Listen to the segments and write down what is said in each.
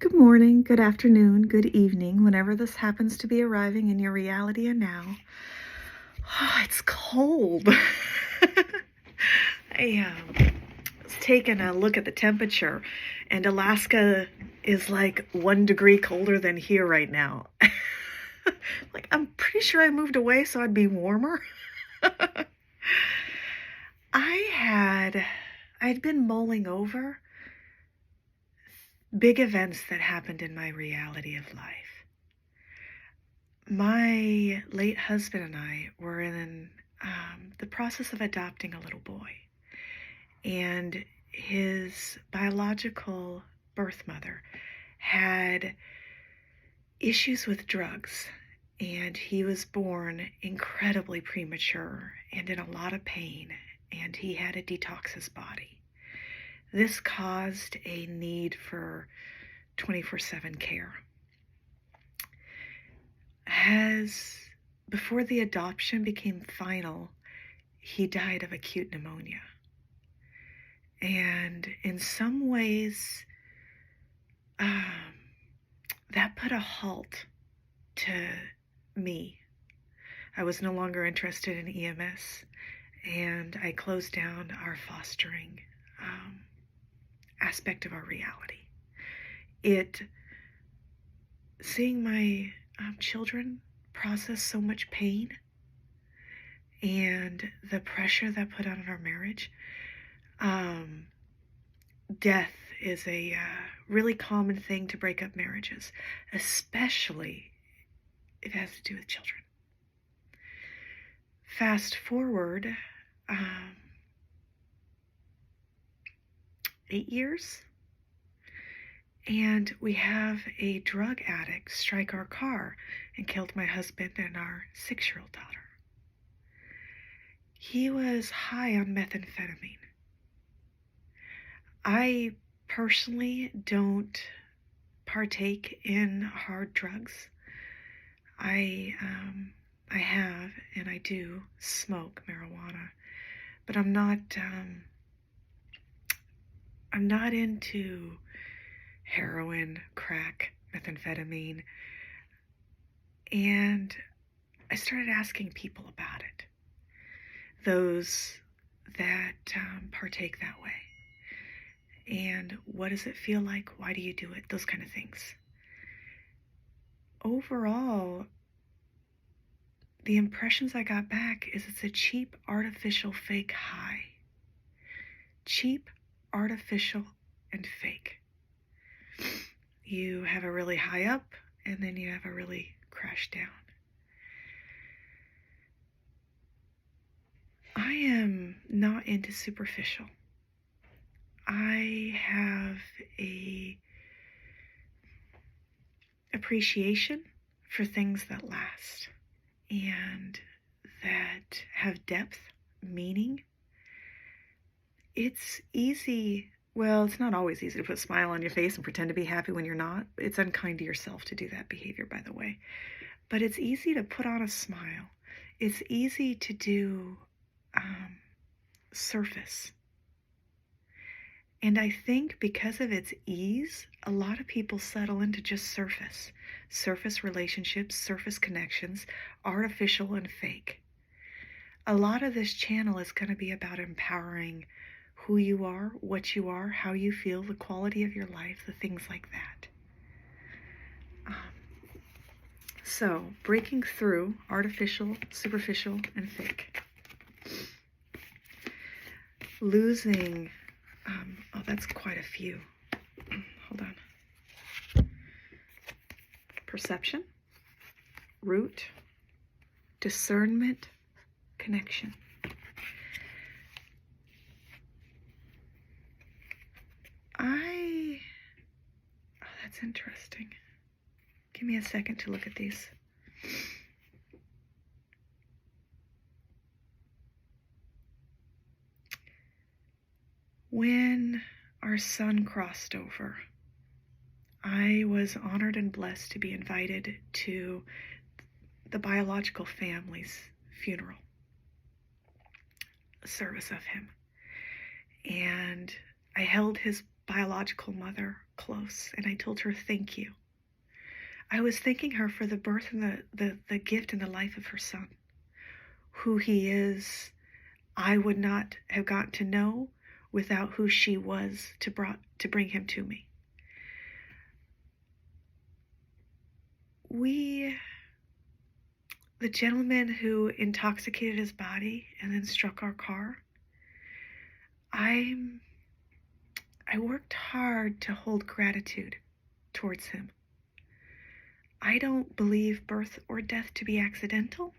Good morning, good afternoon, good evening, whenever this happens to be arriving in your reality and now. Oh, it's cold. I was taking a look at the temperature, and Alaska is like 1 degree colder than here right now. Like, I'm pretty sure I moved away so I'd be warmer. I'd been mulling over big events that happened in my reality of life. My late husband and I were in the process of adopting a little boy, and his biological birth mother had issues with drugs, and he was born incredibly premature and in a lot of pain, and he had to detox his body. This caused a need for 24/7 care. Before the adoption became final, he died of acute pneumonia. And in some ways, that put a halt to me. I was no longer interested in EMS, and I closed down our fostering aspect of our reality. Seeing my children process so much pain and the pressure that put on our marriage. Death is a really common thing to break up marriages, especially if it has to do with children. Fast forward 8 years, and we have a drug addict strike our car and killed my husband and our 6-year-old daughter. He was high on methamphetamine. I personally don't partake in hard drugs. I have and I do smoke marijuana, but I'm not into heroin, crack, methamphetamine. And I started asking people about it, those that partake that way. And what does it feel like? Why do you do it? Those kind of things. Overall, the impressions I got back is it's a cheap, artificial, fake high. Cheap, artificial, and fake. You have a really high up, and then you have a really crash down. I am not into superficial. I have a appreciation for things that last and that have depth, meaning. It's easy, well, it's not always easy to put a smile on your face and pretend to be happy when you're not. It's unkind to yourself to do that behavior, by the way. But it's easy to put on a smile. It's easy to do surface. And I think because of its ease, a lot of people settle into just surface relationships, surface connections, artificial and fake. A lot of this channel is going to be about empowering who you are, what you are, how you feel, the quality of your life, the things like that. So, breaking through artificial, superficial, and fake. Losing, that's quite a few. Hold on. Perception, root, discernment, connection. That's interesting. Give me a second to look at these. When our son crossed over, I was honored and blessed to be invited to the biological family's funeral service of him. And I held his biological mother close, and I told her thank you. I was thanking her for the birth and the gift in the life of her son. Who he is, I would not have gotten to know without who she was to bring him to me. The gentleman who intoxicated his body and then struck our car, I worked hard to hold gratitude towards him. I don't believe birth or death to be accidental,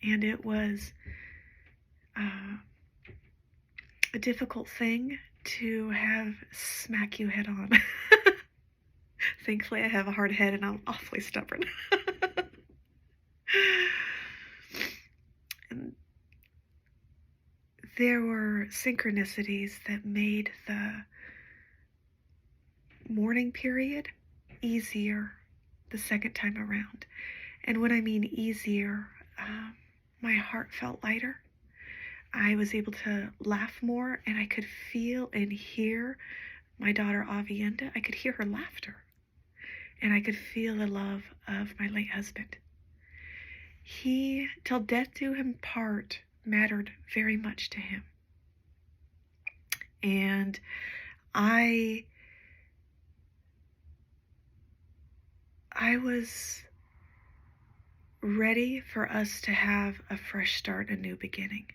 and it was a difficult thing to have smack you head on. Thankfully, I have a hard head and I'm awfully stubborn. And there were synchronicities that made the mourning period easier the second time around. And when I mean easier, my heart felt lighter. I was able to laugh more, and I could feel and hear my daughter Avienda. I could hear her laughter, and I could feel the love of my late husband. He, till death do him part, mattered very much to him. And I was ready for us to have a fresh start, a new beginning.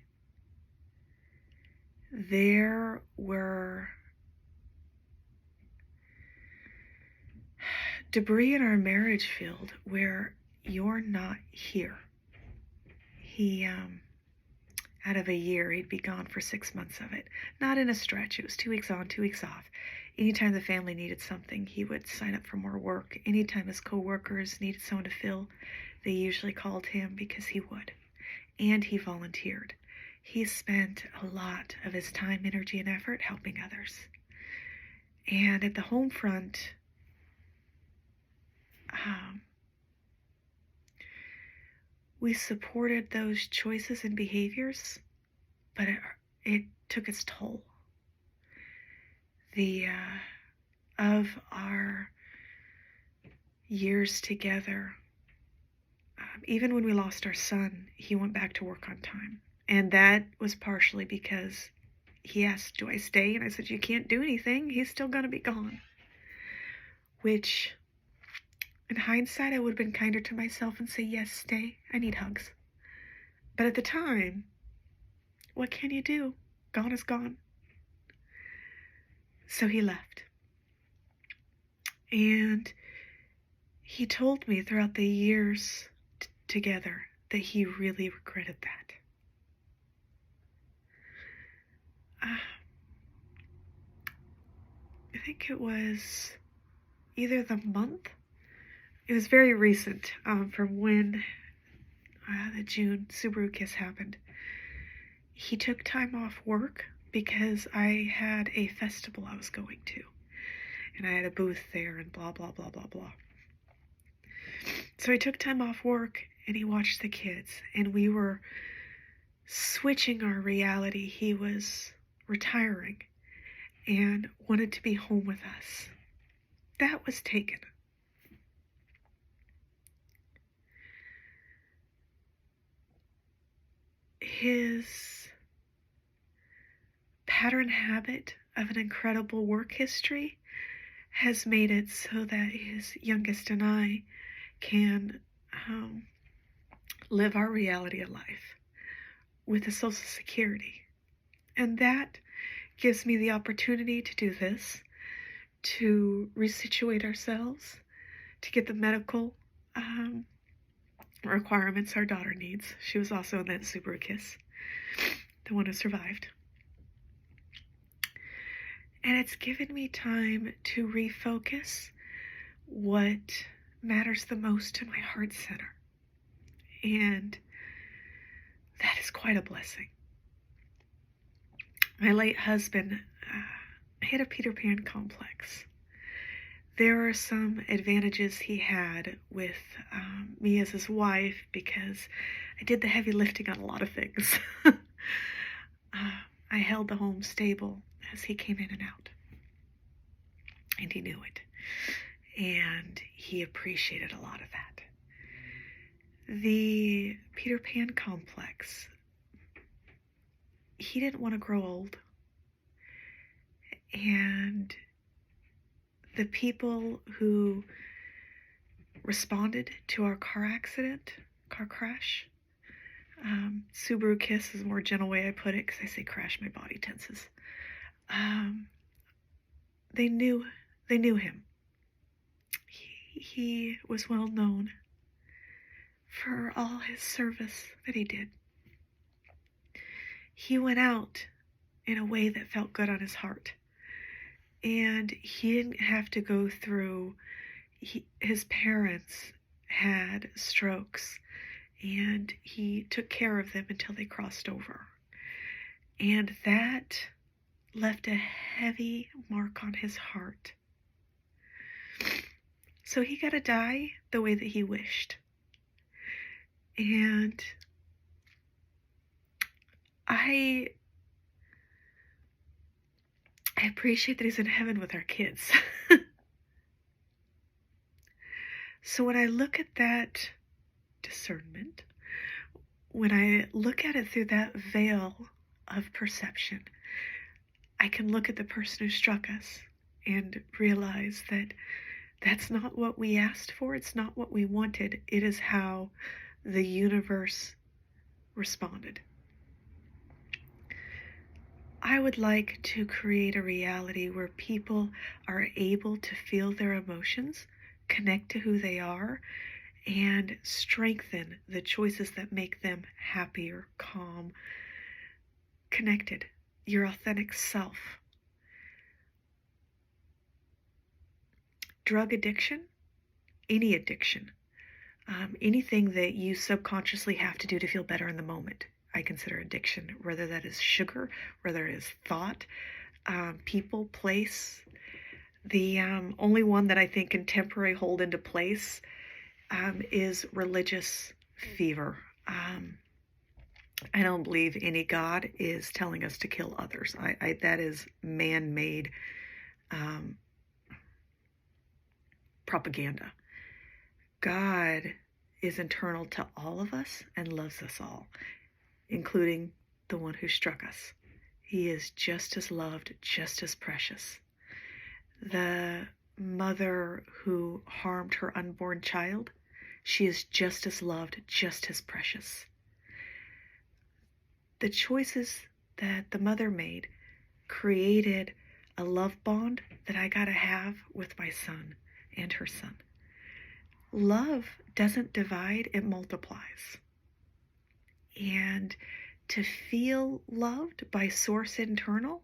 There were debris in our marriage field where you're not here. He, out of a year, he'd be gone for 6 months of it. Not in a stretch. It was 2 weeks on, 2 weeks off. Anytime the family needed something, he would sign up for more work. Anytime his co-workers needed someone to fill, they usually called him because he would. And he volunteered. He spent a lot of his time, energy, and effort helping others. And at the home front, we supported those choices and behaviors, but it took its toll. Of our years together, even when we lost our son, he went back to work on time. And that was partially because he asked, do I stay? And I said, you can't do anything. He's still going to be gone. Which, in hindsight, I would have been kinder to myself and say, yes, stay. I need hugs. But at the time, what can you do? Gone is gone. So he left. And he told me throughout the years together that he really regretted that. I think it was either the month. It was very recent from when the June Subaru kiss happened. He took time off work because I had a festival I was going to. And I had a booth there and blah, blah, blah, blah, blah. So he took time off work and he watched the kids. And we were switching our reality. He was retiring and wanted to be home with us. That was taken. His pattern habit of an incredible work history has made it so that his youngest and I can live our reality of life with a Social Security. And that gives me the opportunity to do this, to resituate ourselves, to get the medical requirements our daughter needs. She was also in that Subaru kiss, the one who survived. And it's given me time to refocus what matters the most to my heart center. And that is quite a blessing. My late husband had a Peter Pan complex. There are some advantages he had with me as his wife because I did the heavy lifting on a lot of things. I held the home stable as he came in and out. and he knew it. And he appreciated a lot of that. The Peter Pan complex, he didn't want to grow old. And the people who responded to our car crash, Subaru Kiss is a more gentle way I put it, because I say crash, my body tenses. They knew him. He was well known for all his service that he did. He went out in a way that felt good on his heart. And he didn't have to go through, his parents had strokes, and he took care of them until they crossed over. And that left a heavy mark on his heart. So he got to die the way that he wished. And I appreciate that he's in heaven with our kids. So when I look at that discernment, when I look at it through that veil of perception, I can look at the person who struck us and realize that that's not what we asked for. It's not what we wanted. It is how the universe responded. I would like to create a reality where people are able to feel their emotions, connect to who they are, and strengthen the choices that make them happier, calm, connected, your authentic self. Drug addiction, any addiction, anything that you subconsciously have to do to feel better in the moment, I consider addiction, whether that is sugar, whether it is thought, people, place. The only one that I think can temporarily hold into place is religious fever. I don't believe any God is telling us to kill others. That is man-made propaganda. God is internal to all of us and loves us all, including the one who struck us. He is just as loved, just as precious. The mother who harmed her unborn child, she is just as loved, just as precious. The choices that the mother made created a love bond that I got to have with my son and her son. Love doesn't divide, it multiplies. And to feel loved by source internal,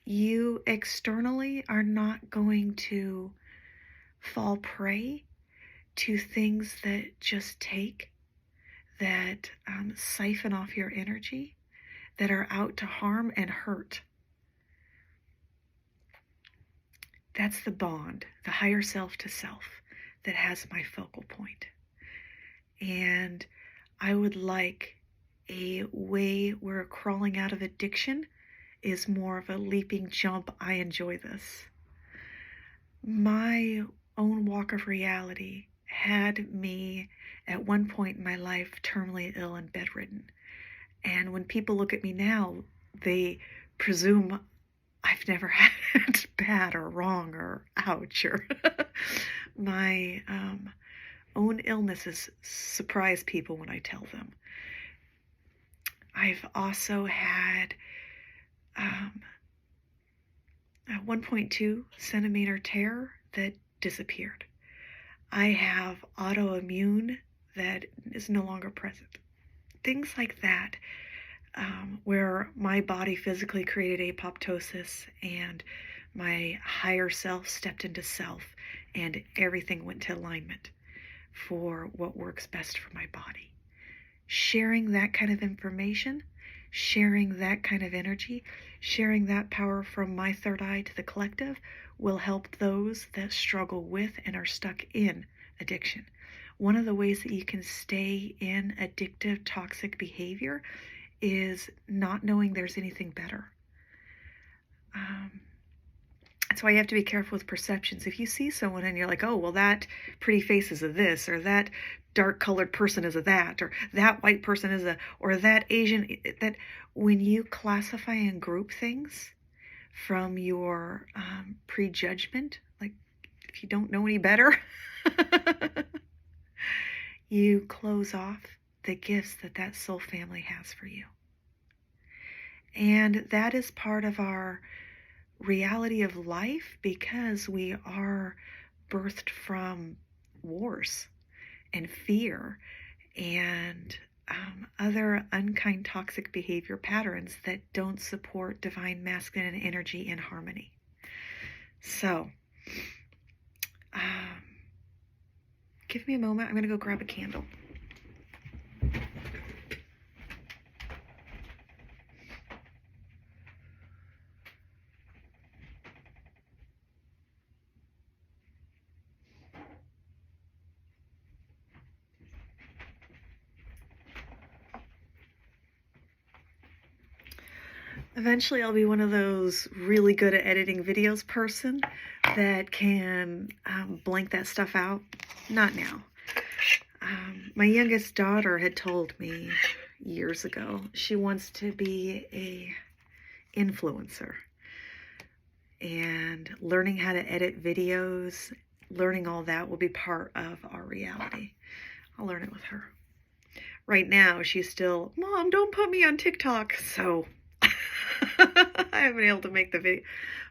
you externally are not going to fall prey to things that just take, that siphon off your energy, that are out to harm and hurt. That's the bond, the higher self to self, that has my focal point. And I would like a way where crawling out of addiction is more of a leaping jump. I enjoy this. My own walk of reality had me at one point in my life terminally ill and bedridden. And when people look at me now, they presume I've never had bad or wrong or ouch or my own illnesses surprise people when I tell them. I've also had a 1.2 centimeter tear that disappeared. I have autoimmune that is no longer present. Things like that, where my body physically created apoptosis and my higher self stepped into self and everything went to alignment for what works best for my body. Sharing that kind of information, sharing that kind of energy, sharing that power from my third eye to the collective will help those that struggle with and are stuck in addiction. One of the ways that you can stay in addictive, toxic behavior is not knowing there's anything better. That's why you have to be careful with perceptions. If you see someone and you're like, oh, well, that pretty face is a this, or that dark colored person is a that, or that white person is a, or that Asian, that when you classify and group things from your prejudgment, like if you don't know any better, you close off the gifts that that soul family has for you. And that is part of our reality of life because we are birthed from wars and fear and other unkind toxic behavior patterns that don't support divine masculine energy in harmony. So give me a moment. I'm going to go grab a candle. Eventually I'll be one of those really good at editing videos person that can blank that stuff out. Not now. My youngest daughter had told me years ago she wants to be a influencer. And learning how to edit videos, learning all that will be part of our reality. I'll learn it with her. Right now she's still, Mom, don't put me on TikTok. So I haven't been able to make the video.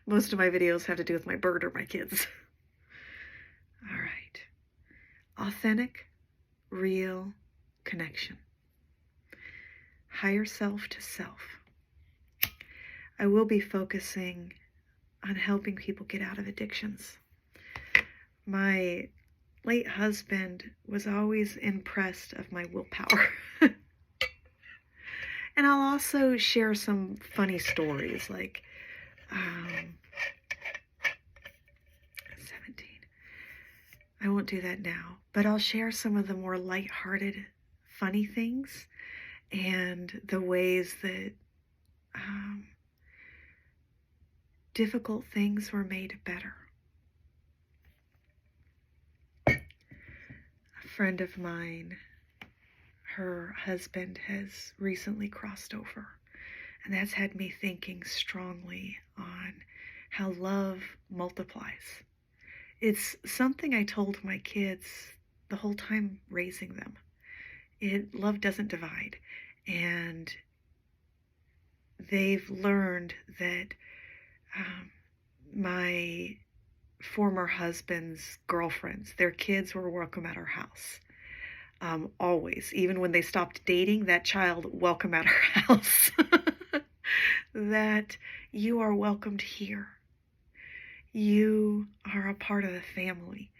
Most of my videos have to do with my bird or my kids. All right. Authentic, real connection. Higher self to self. I will be focusing on helping people get out of addictions. My late husband was always impressed of my willpower. And I'll also share some funny stories, like 17. I won't do that now, but I'll share some of the more lighthearted, funny things and the ways that difficult things were made better. A friend of mine, her husband has recently crossed over, and that's had me thinking strongly on how love multiplies. It's something I told my kids the whole time raising them. Love doesn't divide, and they've learned that my former husband's girlfriends, their kids were welcome at our house. Always, even when they stopped dating, that child welcome at our house. That you are welcomed here. You are a part of the family.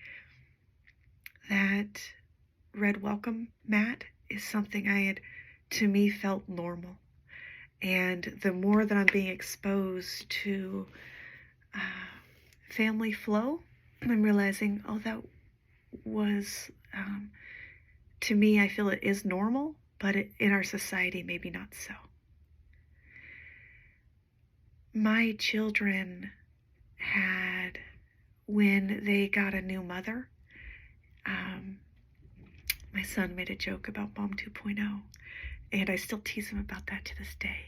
That red welcome mat is something I had, to me, felt normal. And the more that I'm being exposed to family flow, I'm realizing, oh, that was... to me, I feel it is normal, but in our society, maybe not so. My children had, when they got a new mother, my son made a joke about Mom 2.0, and I still tease him about that to this day.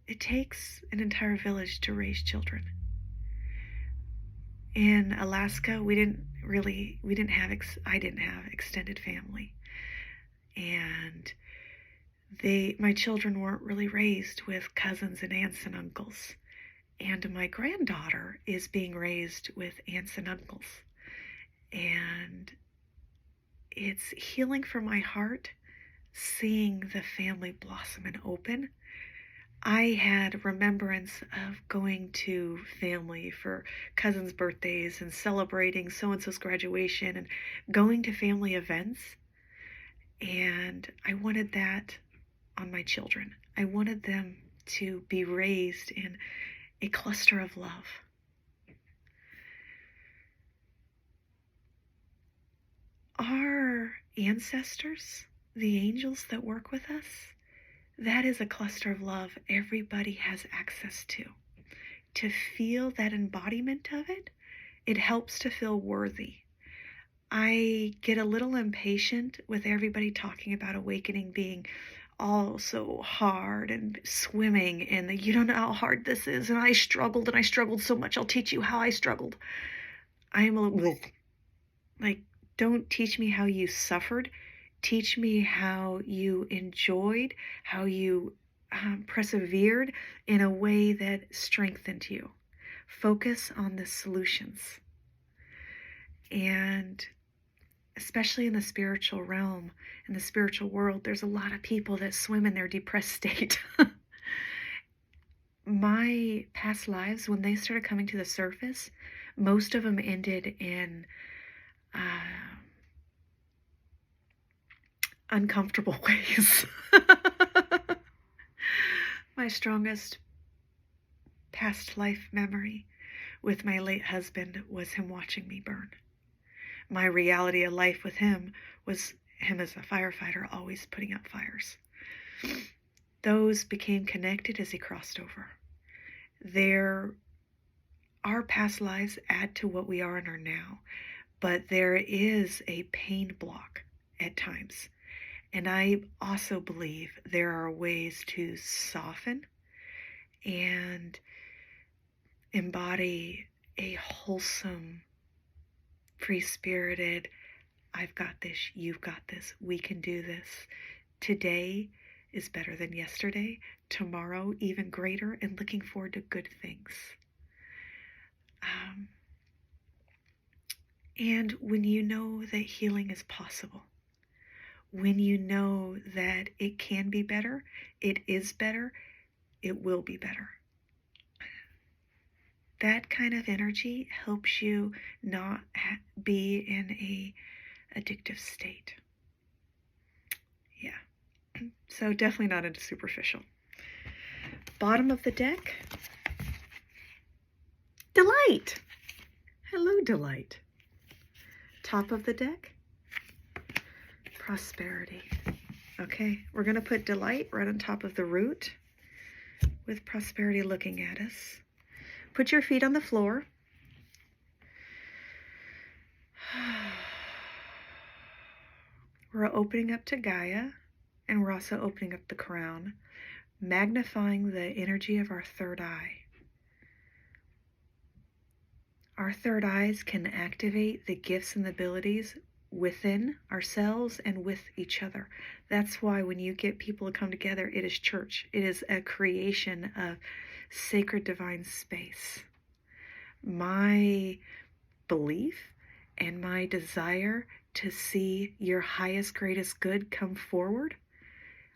It takes an entire village to raise children. In Alaska, I didn't have extended family. And my children weren't really raised with cousins and aunts and uncles. And my granddaughter is being raised with aunts and uncles. And it's healing for my heart, seeing the family blossom and open. I had remembrance of going to family for cousins' birthdays and celebrating so-and-so's graduation and going to family events. And I wanted that on my children. I wanted them to be raised in a cluster of love. Our ancestors, the angels that work with us, that is a cluster of love everybody has access to. To feel that embodiment of it, it helps to feel worthy. I get a little impatient with everybody talking about awakening being all so hard and swimming in the, you don't know how hard this is, and I struggled so much, I'll teach you how I struggled. I am a little like, don't teach me how you suffered. Teach me how you enjoyed, how you persevered in a way that strengthened you. Focus on the solutions. And especially in the spiritual realm, in the spiritual world, there's a lot of people that swim in their depressed state. My past lives, when they started coming to the surface, most of them ended in uncomfortable ways. My strongest past life memory with my late husband was him watching me burn. My reality of life with him was him as a firefighter always putting out fires. Those became connected as he crossed over. Our past lives add to what we are and are now, but there is a pain block at times. And I also believe there are ways to soften and embody a wholesome, free-spirited, I've got this, you've got this, we can do this. Today is better than yesterday, tomorrow even greater, and looking forward to good things. And when you know that healing is possible, when you know that it can be better, it is better, it will be better. That kind of energy helps you not be in a addictive state. Yeah. So definitely not into superficial. Bottom of the deck. Delight. Hello, Delight. Top of the deck. Prosperity. Okay, we're going to put Delight right on top of the root with Prosperity looking at us. Put your feet on the floor. We're opening up to Gaia, and we're also opening up the crown, magnifying the energy of our third eye. Our third eyes can activate the gifts and the abilities within ourselves and with each other. That's why when you get people to come together, it is church. It is a creation of sacred divine space. My belief and my desire to see your highest, greatest good come forward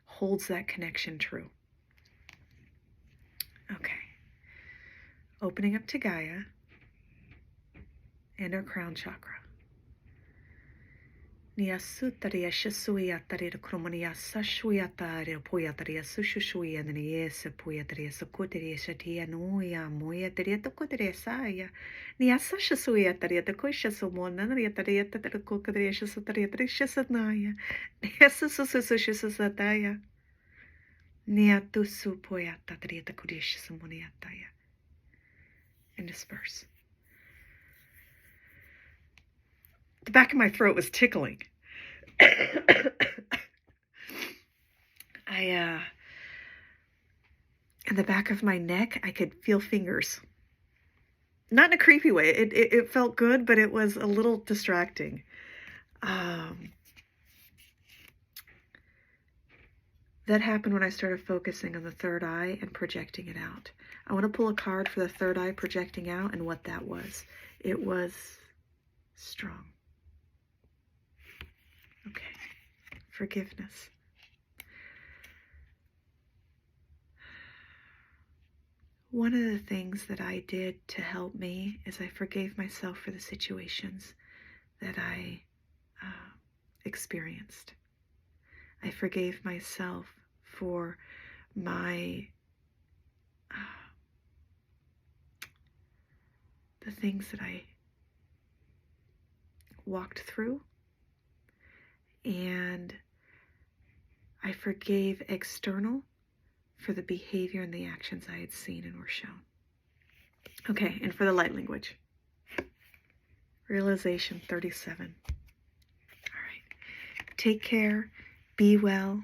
holds that connection true. Okay. Opening up to Gaia and our crown chakra. Niasutaria shasuiataria kromania sashuiataria poiataria sushuia niesa poiataria sokoteria shatia noia moiataria tokoteria saya. Niasa shasuiataria the kosha somona riataria tatarakokaria shasataria trishasanaya. Niasa sususushataya. Niatusu poiataria the kudish samoniataya. And disperse. The back of my throat was tickling. In the back of my neck, I could feel fingers. Not in a creepy way. It felt good, but it was a little distracting. That happened when I started focusing on the third eye and projecting it out. I want to pull a card for the third eye projecting out and what that was. It was strong. Okay. Forgiveness. One of the things that I did to help me is I forgave myself for the situations that I experienced. I forgave myself for my the things that I walked through, and I forgave external for the behavior and the actions I had seen and were shown. Okay, and for the light language. Realization 37. All right. Take care, be well,